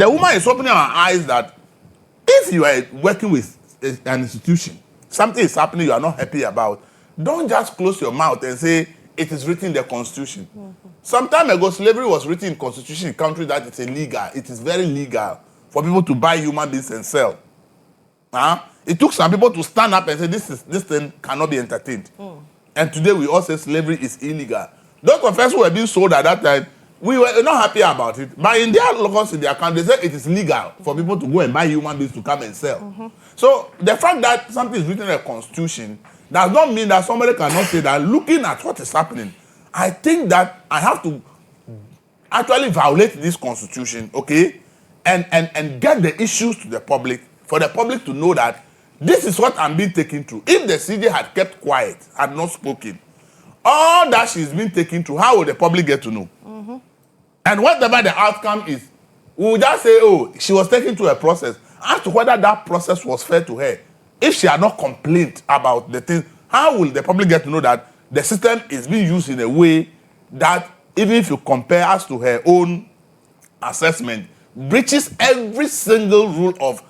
The woman is opening her eyes that if you are working with an institution, something is happening you are not happy about, don't just close your mouth and say it is written in the constitution. Some time ago, slavery was written in constitution in country that it's illegal. It is very legal for people to buy human beings and sell. It took some people to stand up and say this thing cannot be entertained. And today we all say slavery is illegal. Those of us who were being sold at that time, we were not happy about it. But in their laws, in their country, they say it is legal for people to go and buy human beings to come and sell. So the fact that something is written in a constitution does not mean that somebody cannot say that looking at what is happening, I think that I have to actually violate this constitution, okay, and get the issues to the public, for the public to know that this is what I'm being taken through. If the CJ had kept quiet, had not spoken, all that she's been taken through, how will the public get to know? And whatever the outcome is, we will just say, oh, she was taken through a process. As to whether that process was fair to her, if she had not complained about the thing, how will the public get to know that the system is being used in a way that, even if you compare us to her own assessment, breaches every single rule of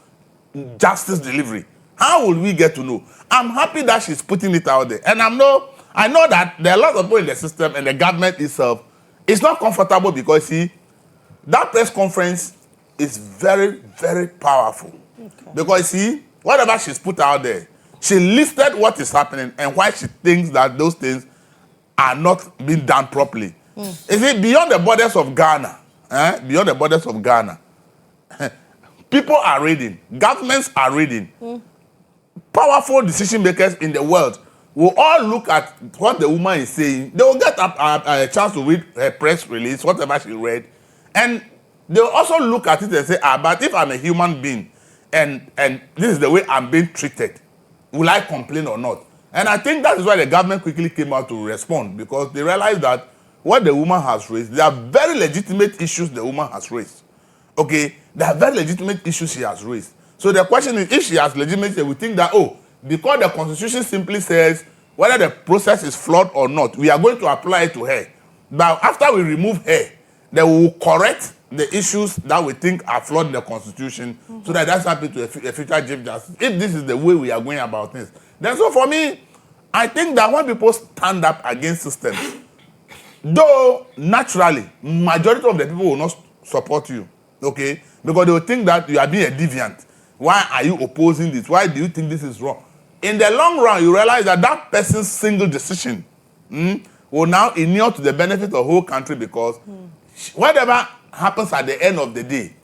justice delivery? How will we get to know? I'm happy that she's putting it out there. And I know that there are a lot of people in the system and the government itself. It's not comfortable because, see, that press conference is very, very powerful. Because, see, whatever she's put out there, she listed what is happening and why she thinks that those things are not being done properly. Is it beyond the borders of Ghana? Beyond the borders of Ghana. People are reading. Governments are reading. Powerful decision makers in the world will all look at what the woman is saying. They will get a chance to read her press release, whatever she read. And they will also look at it and say, but if I'm a human being and this is the way I'm being treated, will I complain or not? And I think that is why the government quickly came out to respond, because they realized that what the woman has raised, there are very legitimate issues the woman has raised. Okay? There are very legitimate issues she has raised. So the question is, if she has legitimate, we think that, because the constitution simply says whether the process is flawed or not, we are going to apply it to her. But after we remove her, then we will correct the issues that we think are flawed in the constitution, so that that's happening to a future chief justice. If this is the way we are going about things, then so for me, I think that when people stand up against systems, though naturally, majority of the people will not support you, okay? Because they will think that you are being a deviant. Why are you opposing this? Why do you think this is wrong? In the long run, you realize that that person's single decision will now inure to the benefit of the whole country, because whatever happens at the end of the day,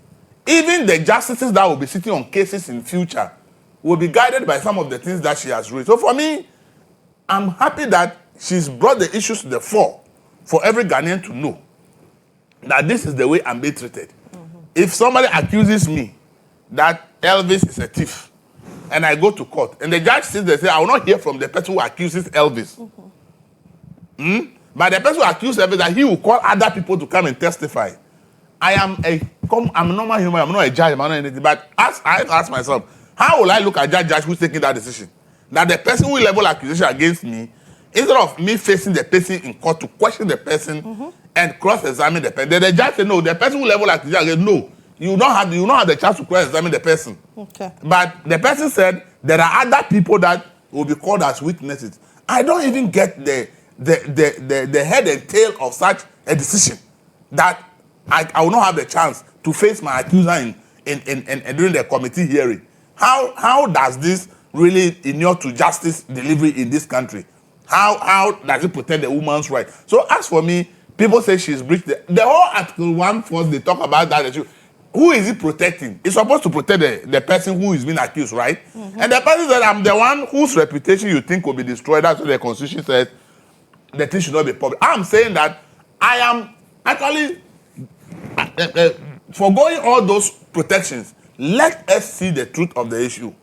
even the justices that will be sitting on cases in future will be guided by some of the things that she has raised. So for me, I'm happy that she's brought the issues to the fore for every Ghanaian to know that this is the way I'm being treated. If somebody accuses me that Elvis is a thief, and I go to court, and the judge says, they say, I will not hear from the person who accuses Elvis. But the person who accuses Elvis, that he will call other people to come and testify. I'm a normal human, I'm not a judge, I'm not anything. But I ask myself, how will I look at judge who's taking that decision? That the person who will level accusation against me, instead of me facing the person in court to question the person and cross-examine the person, the judge said, no, the person who level accusation against, no, you don't have the chance to cross-examine the person. Okay. But the person said there are other people that will be called as witnesses. I don't even get the head and tail of such a decision, that I will not have the chance to face my accuser in during the committee hearing. How does this really inure to justice delivery in this country? How does it protect the woman's right? So as for me, people say she's breached the whole Article 1 force, they talk about that issue. Who is it protecting? It's supposed to protect the person who is being accused, right? And the person said, I'm the one whose reputation you think will be destroyed. That's what the constitution says. The thing should not be public. I'm saying that I am actually forgoing all those protections. Let us see the truth of the issue.